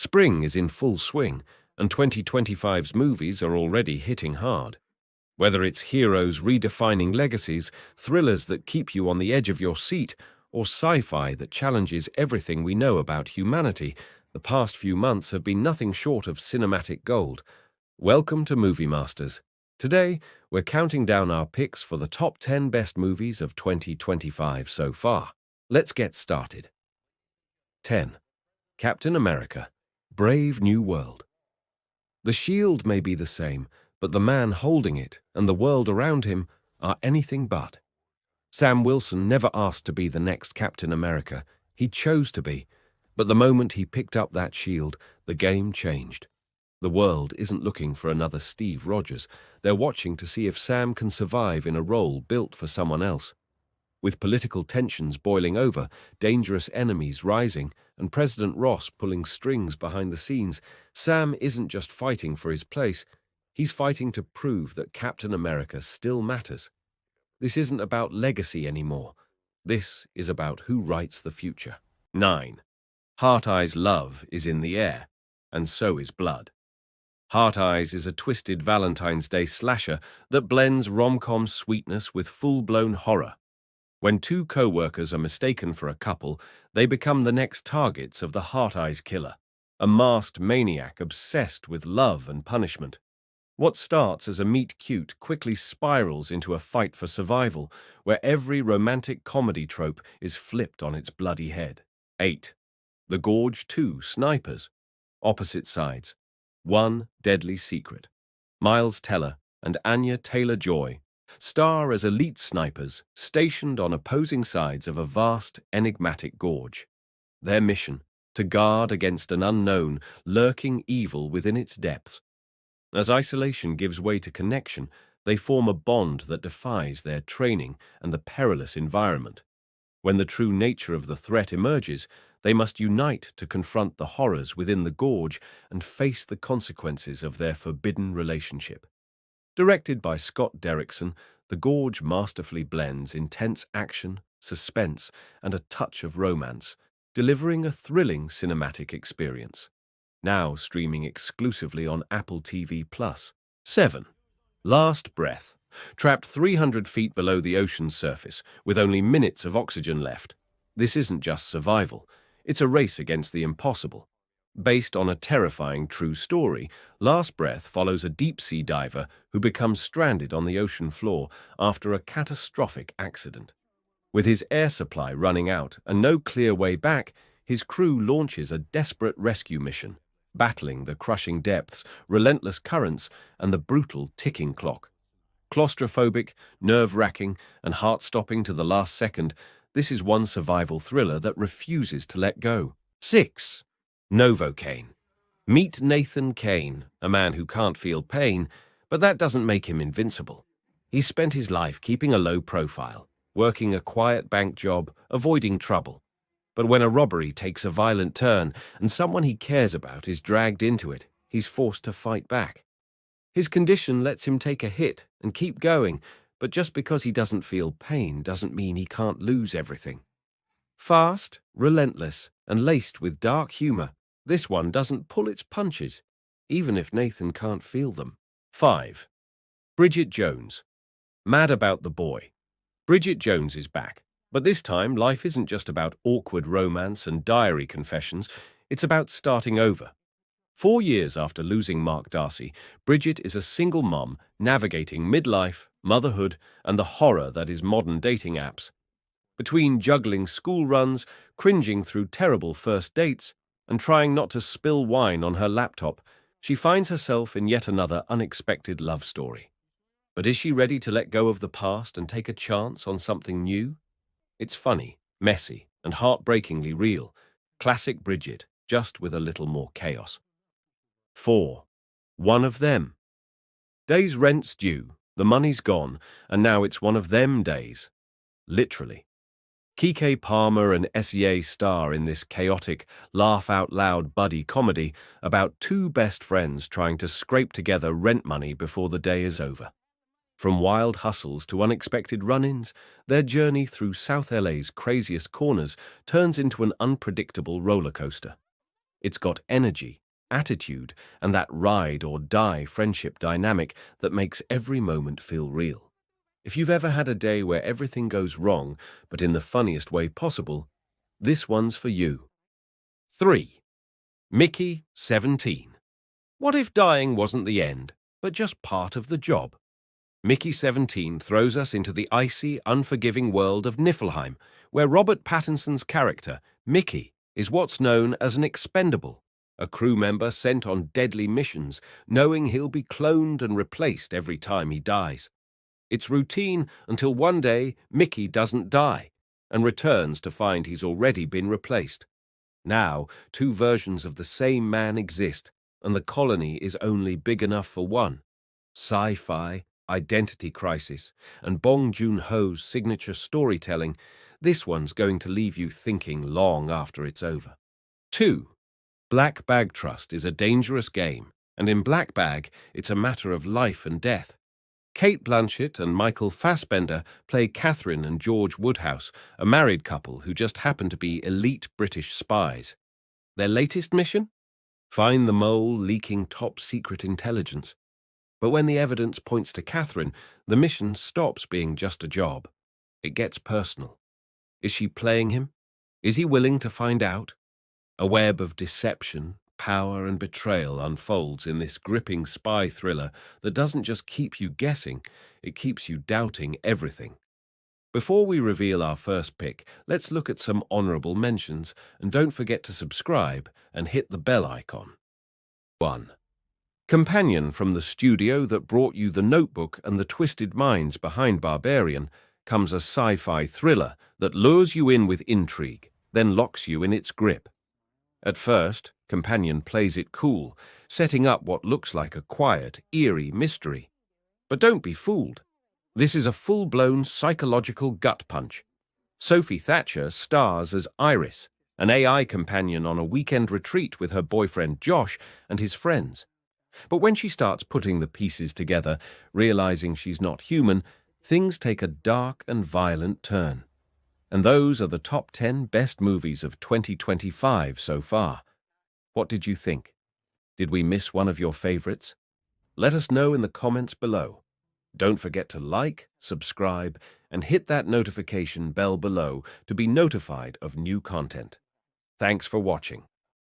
Spring is in full swing, and 2025's movies are already hitting hard. Whether it's heroes redefining legacies, thrillers that keep you on the edge of your seat, or sci-fi that challenges everything we know about humanity, the past few months have been nothing short of cinematic gold. Welcome to Movie Masters. Today, we're counting down our picks for the top 10 best movies of 2025 so far. Let's get started. 10. Captain America: Brave New World. The shield may be the same, but the man holding it and the world around him are anything but. Sam Wilson never asked to be the next Captain America. He chose to be. But the moment he picked up that shield, the game changed. The world isn't looking for another Steve Rogers. They're watching to see if Sam can survive in a role built for someone else. With political tensions boiling over, dangerous enemies rising, and President Ross pulling strings behind the scenes, Sam isn't just fighting for his place. He's fighting to prove that Captain America still matters. This isn't about legacy anymore. This is about who writes the future. 9. Heart Eyes: Love is in the Air, and so is blood. Heart Eyes is a twisted Valentine's Day slasher that blends rom-com sweetness with full-blown horror. When two co-workers are mistaken for a couple, they become the next targets of the Heart Eyes killer, a masked maniac obsessed with love and punishment. What starts as a meet-cute quickly spirals into a fight for survival, where every romantic comedy trope is flipped on its bloody head. 8. The Gorge 2: Snipers. Opposite sides. One Deadly Secret. Miles Teller and Anya Taylor-Joy star as elite snipers stationed on opposing sides of a vast, enigmatic gorge. Their mission: to guard against an unknown, lurking evil within its depths. As isolation gives way to connection, they form a bond that defies their training and the perilous environment. When the true nature of the threat emerges, they must unite to confront the horrors within the gorge and face the consequences of their forbidden relationship. Directed by Scott Derrickson, The Gorge masterfully blends intense action, suspense, and a touch of romance, delivering a thrilling cinematic experience. Now streaming exclusively on Apple TV+. 7. Last Breath. Trapped 300 feet below the ocean's surface, with only minutes of oxygen left. This isn't just survival. It's a race against the impossible. Based on a terrifying true story, Last Breath follows a deep-sea diver who becomes stranded on the ocean floor after a catastrophic accident. With his air supply running out and no clear way back, his crew launches a desperate rescue mission, battling the crushing depths, relentless currents, and the brutal ticking clock. Claustrophobic, nerve-wracking, and heart-stopping to the last second, this is one survival thriller that refuses to let go. 6. Novocaine. Meet Nathan Kane, a man who can't feel pain, but that doesn't make him invincible. He's spent his life keeping a low profile, working a quiet bank job, avoiding trouble. But when a robbery takes a violent turn and someone he cares about is dragged into it, he's forced to fight back. His condition lets him take a hit and keep going, but just because he doesn't feel pain doesn't mean he can't lose everything. Fast, relentless, and laced with dark humor, this one doesn't pull its punches, even if Nathan can't feel them. 5. Bridget Jones. Mad About the Boy. Bridget Jones is back, but this time life isn't just about awkward romance and diary confessions, it's about starting over. 4 years after losing Mark Darcy, Bridget is a single mom navigating midlife, motherhood, and the horror that is modern dating apps. Between juggling school runs, cringing through terrible first dates, and trying not to spill wine on her laptop, she finds herself in yet another unexpected love story. But is she ready to let go of the past and take a chance on something new? It's funny, messy, and heartbreakingly real. Classic Bridget, just with a little more chaos. 4. One of Them. Days rent's due, the money's gone, and now it's one of them days. Literally. Keke Palmer and SEA star in this chaotic, laugh-out-loud buddy comedy about two best friends trying to scrape together rent money before the day is over. From wild hustles to unexpected run-ins, their journey through South LA's craziest corners turns into an unpredictable roller coaster. It's got energy, attitude, and that ride-or-die friendship dynamic that makes every moment feel real. If you've ever had a day where everything goes wrong, but in the funniest way possible, this one's for you. 3. Mickey 17. What if dying wasn't the end, but just part of the job? Mickey 17 throws us into the icy, unforgiving world of Niflheim, where Robert Pattinson's character, Mickey, is what's known as an expendable, a crew member sent on deadly missions, knowing he'll be cloned and replaced every time he dies. It's routine until one day Mickey doesn't die and returns to find he's already been replaced. Now, two versions of the same man exist, and the colony is only big enough for one. Sci-fi, identity crisis, and Bong Joon-ho's signature storytelling, this one's going to leave you thinking long after it's over. 2. Black Bag Trust is a dangerous game, and in Black Bag, it's a matter of life and death. Kate Blanchett and Michael Fassbender play Catherine and George Woodhouse, a married couple who just happen to be elite British spies. Their latest mission? Find the mole leaking top-secret intelligence. But when the evidence points to Catherine, the mission stops being just a job. It gets personal. Is she playing him? Is he willing to find out? A web of deception, power, and betrayal unfolds in this gripping spy thriller that doesn't just keep you guessing, it keeps you doubting everything. Before we reveal our first pick, let's look at some honorable mentions, and don't forget to subscribe and hit the bell icon. 1. Companion from the studio that brought you The Notebook and the twisted minds behind Barbarian comes a sci-fi thriller that lures you in with intrigue, then locks you in its grip. At first, Companion plays it cool, setting up what looks like a quiet, eerie mystery. But don't be fooled. This is a full-blown psychological gut punch. Sophie Thatcher stars as Iris, an AI companion on a weekend retreat with her boyfriend Josh and his friends. But when she starts putting the pieces together, realizing she's not human, things take a dark and violent turn. And those are the top 10 best movies of 2025 so far. What did you think? Did we miss one of your favorites? Let us know in the comments below. Don't forget to like, subscribe, and hit that notification bell below to be notified of new content. Thanks for watching.